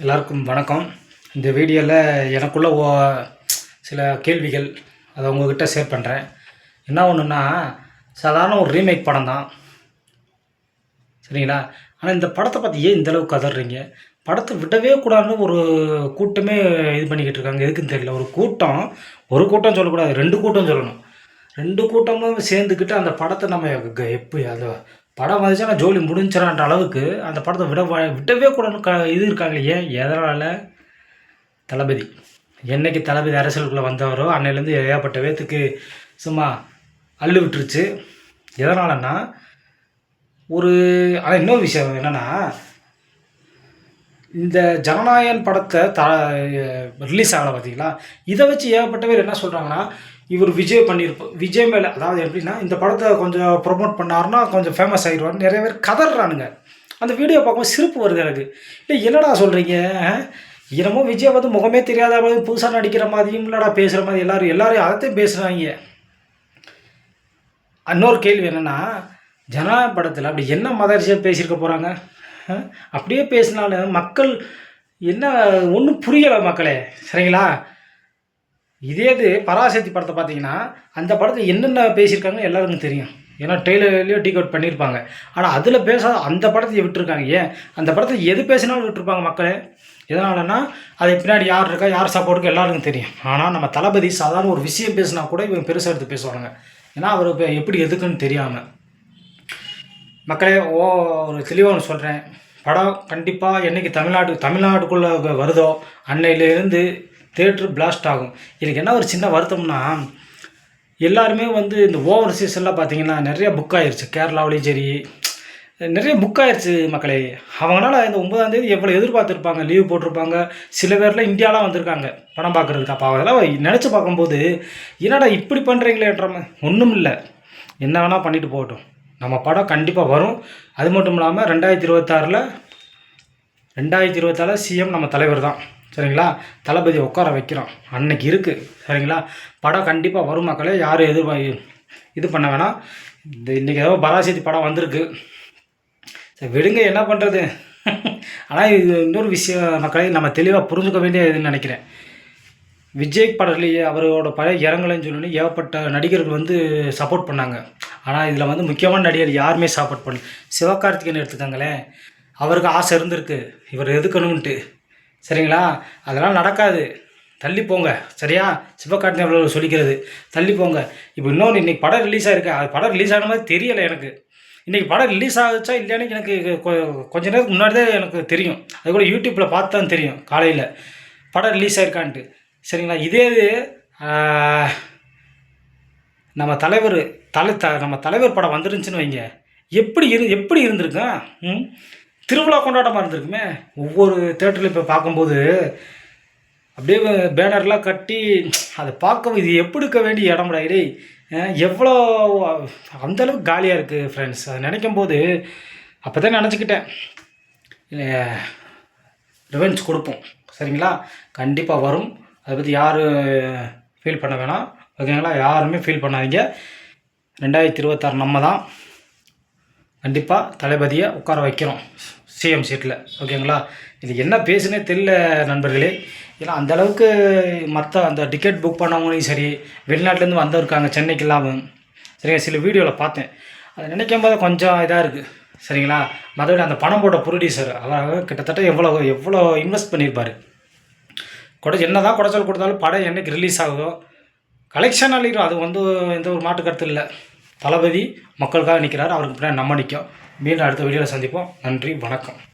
எல்லாருக்கும் வணக்கம். இந்த வீடியோவில் எனக்குள்ள சில கேள்விகள் அதை உங்ககிட்ட ஷேர் பண்ணுறேன். என்ன ஒன்றுன்னா, சாதாரண ஒரு ரீமேக் படம் தான், சரிங்களா? ஆனால் இந்த படத்தை பற்றி ஏன் இந்தளவுக்கு கதறீங்க? படத்தை விடவே கூடாதுன்னு ஒரு கூட்டமே இது பண்ணிக்கிட்டு இருக்காங்க. எதுக்குன்னு தெரியல. ஒரு கூட்டம் சொல்லக்கூடாது, 2 கூட்டம் சொல்லணும். 2 கூட்டமும் சேர்ந்துக்கிட்டு அந்த படத்தை நம்ம எப்படி அந்த படம் வந்துச்சுன்னா ஜோலி முடிஞ்சிடறான்ற அளவுக்கு அந்த படத்தை விடவே கூடாதுன்னு இது இருக்காங்க. ஏன், எதனால்? தளபதி என்னைக்கு தளபதி அரசியலுக்குள்ளே வந்தவரோ அன்னையிலேருந்து ஏகப்பட்ட பேத்துக்கு சும்மா அள்ளு விட்டுருச்சு. எதனாலன்னா, ஆனால் இன்னொரு விஷயம் என்னென்னா, இந்த ஜனநாயகன் படத்தை ரிலீஸ் ஆகலை பார்த்தீங்களா? இதை வச்சு ஏகப்பட்ட பேர் என்ன சொல்கிறாங்கன்னா, இவர் விஜய் மேலே, அதாவது எப்படின்னா, இந்த படத்தை கொஞ்சம் ப்ரொமோட் பண்ணாருன்னா கொஞ்சம் ஃபேமஸ் ஆகிடுவார். நிறைய பேர் கதறானுங்க. அந்த வீடியோ பார்க்கும்போது சிரிப்பு வருது எனக்கு. இல்லை, என்னடா சொல்கிறீங்க? என்னமோ விஜய் வந்து முகமே தெரியாத மாதிரி புதுசாக நடிக்கிற மாதிரியும் இல்லடா பேசுகிற மாதிரி எல்லாரும் அதைத்தான் பேசுகிறாங்க. இன்னொரு கேள்வி என்னென்னா, ஜனநாயக படத்தில் அப்படி என்ன மதரசியாக பேசியிருக்க போகிறாங்க? அப்படியே பேசினாலும் மக்கள் என்ன ஒன்றும் புரியலை மக்களே, சரிங்களா? இது பராசக்தி படத்தை பார்த்தீங்கன்னா, அந்த படத்தை என்னென்ன பேசியிருக்காங்கன்னு எல்லாருக்கும் தெரியும். ஏன்னா ட்ரெய்லர்லேயோ டீகோட் பண்ணியிருப்பாங்க. ஆனால் அதில் பேசாத அந்த படத்தை விட்டுருக்காங்க. ஏன் அந்த படத்தை எது பேசினாலும் விட்டுருப்பாங்க மக்களே? எதனாலன்னா, அது பின்னாடி யார் இருக்கா, யார் சப்போர்ட்டுக்கு எல்லாருக்கும் தெரியும். ஆனால் நம்ம தளபதி சாதாரண ஒரு விஷயம் பேசினா கூட இவங்க பெருசாக எடுத்து பேசுவாங்க. ஏன்னா அவர் இப்போ எப்படி எதுக்குன்னு தெரியாமல். மக்களே, ஒரு தெளிவாக ஒன்று சொல்கிறேன். படம் கண்டிப்பாக என்றைக்கு தமிழ்நாட்டுக்குள்ளே வருதோ அன்னையிலேருந்து தேட்ரு பிளாஸ்ட் ஆகும். எனக்கு என்ன ஒரு சின்ன வருத்தம்னா, எல்லாருமே வந்து இந்த ஓவர்சீஸ் எல்லாம் பார்த்தீங்கன்னா நிறையா புக் ஆயிடுச்சு. கேரளாவிலையும் சரி நிறைய புக் ஆயிடுச்சு மக்களே. அவங்களால இந்த 9ஆம் தேதி எவ்வளோ எதிர்பார்த்துருப்பாங்க, லீவ் போட்டிருப்பாங்க. சில பேர்லாம் இந்தியாலாம் வந்திருக்காங்க படம் பார்க்குறதுக்கு. அப்போ அதெல்லாம் நினச்சி பார்க்கும்போது என்னடா இப்படி பண்ணுறீங்களேன்ற ஒன்றும் இல்லை. என்ன வேணால் பண்ணிட்டு போகட்டும், நம்ம படம் கண்டிப்பாக வரும். அது மட்டும் இல்லாமல் 2026 சிஎம் நம்ம தலைவர் தான், சரிங்களா? தளபதி உட்கார வைக்கிறோம் அன்னைக்கு இருக்குது, சரிங்களா? படம் கண்டிப்பாக வரும் மக்களே. யாரும் இது பண்ண வேணாம். இன்றைக்கி ஏதோ பராசக்தி படம் வந்திருக்கு, சரி விடுங்க, என்ன பண்ணுறது? ஆனால் இது இன்னொரு விஷயம் மக்களே, நம்ம தெளிவாக புரிஞ்சுக்க வேண்டிய இதுன்னு நினைக்கிறேன். விஜய் படத்துலேயே அவரோட பழைய இறங்கலைன்னு சொல்லி ஏகப்பட்ட நடிகர்கள் வந்து சப்போர்ட் பண்ணாங்க. ஆனால் இதில் வந்து முக்கியமான நடிகர் யாருமே சப்போர்ட் பண்ணல. சிவகார்த்திகேயன் எடுத்துக்காங்களேன், அவருக்கு ஆசை இருந்திருக்கு இவர் எதுக்கணுன்ட்டு, சரிங்களா? அதெல்லாம் நடக்காது, தள்ளி போங்க, சரியா? சிவகார்த்திகேயன் அவர்கள் சொல்லிக்கிறது, தள்ளி போங்க. இப்போ இன்னொன்று, இன்றைக்கி படம் ரிலீஸ் ஆகிருக்கு. அது படம் ரிலீஸ் ஆன மாதிரி தெரியலை எனக்கு. இன்றைக்கி படம் ரிலீஸ் ஆகுச்சா இல்லையானு எனக்கு கொஞ்ச நேரத்துக்கு முன்னாடி தான் எனக்கு தெரியும். அது கூட யூடியூப்பில் பார்த்து தான் தெரியும் காலையில் படம் ரிலீஸ் ஆகிருக்கான்ட்டு, சரிங்களா? இதே நம்ம தலைவர் படம் வந்துருந்துச்சுன்னு வைங்க, எப்படி இருந்திருக்கேன்? திருவிழா கொண்டாட்டமாக இருந்திருக்குமே. ஒவ்வொரு தேட்டரில் இப்போ பார்க்கும்போது அப்படியே பேனர்லாம் கட்டி அதை பார்க்க இது எப்படி இருக்க வேண்டிய இடம்டா இடே. எவ்வளோ அந்தளவுக்கு காலியாக இருக்குது ஃப்ரெண்ட்ஸ். அதை நினைக்கும் போது அப்போ தான் நினச்சிக்கிட்டேன், ரிவெஞ்ச் கொடுப்போம், சரிங்களா? கண்டிப்பாக வரும். அதை பற்றி யாரும் ஃபீல் பண்ண வேணாம், ஓகேங்களா? யாருமே ஃபீல் பண்ணாதீங்க. 2026 நம்ம தான் கண்டிப்பாக தளபதியை உட்கார வைக்கிறோம் சிஎம் சீட்டில், ஓகேங்களா? இது என்ன பேசுனே தெரியல நண்பர்களே. ஏன்னா அந்தளவுக்கு மற்ற அந்த டிக்கெட் புக் பண்ணவங்களையும் சரி, வெளிநாட்டிலேருந்து வந்திருக்காங்க சென்னைக்கெல்லாம், சரிங்க. சில வீடியோவில் பார்த்தேன், அதை நினைக்கும் போது கொஞ்சம் இதாக இருக்குது, சரிங்களா? மற்றபடி அந்த பணம் போட்ட ப்ரொடியூசர் அவர் கிட்டத்தட்ட எவ்வளோ இன்வெஸ்ட் பண்ணியிருப்பார். என்ன தான் குடைச்சல் கொடுத்தாலும் படம் என்றைக்கு ரிலீஸ் ஆகுதோ கலெக்ஷன் அழிடும். அது வந்து எந்த ஒரு மாற்று கருத்து இல்லை. தளபதி மக்களுக்காக நிற்கிறார், அவருக்கு பின்னாடி நம்ம நிற்கும். மீண்டும் அடுத்த வீடியோவில் சந்திப்போம். நன்றி, வணக்கம்.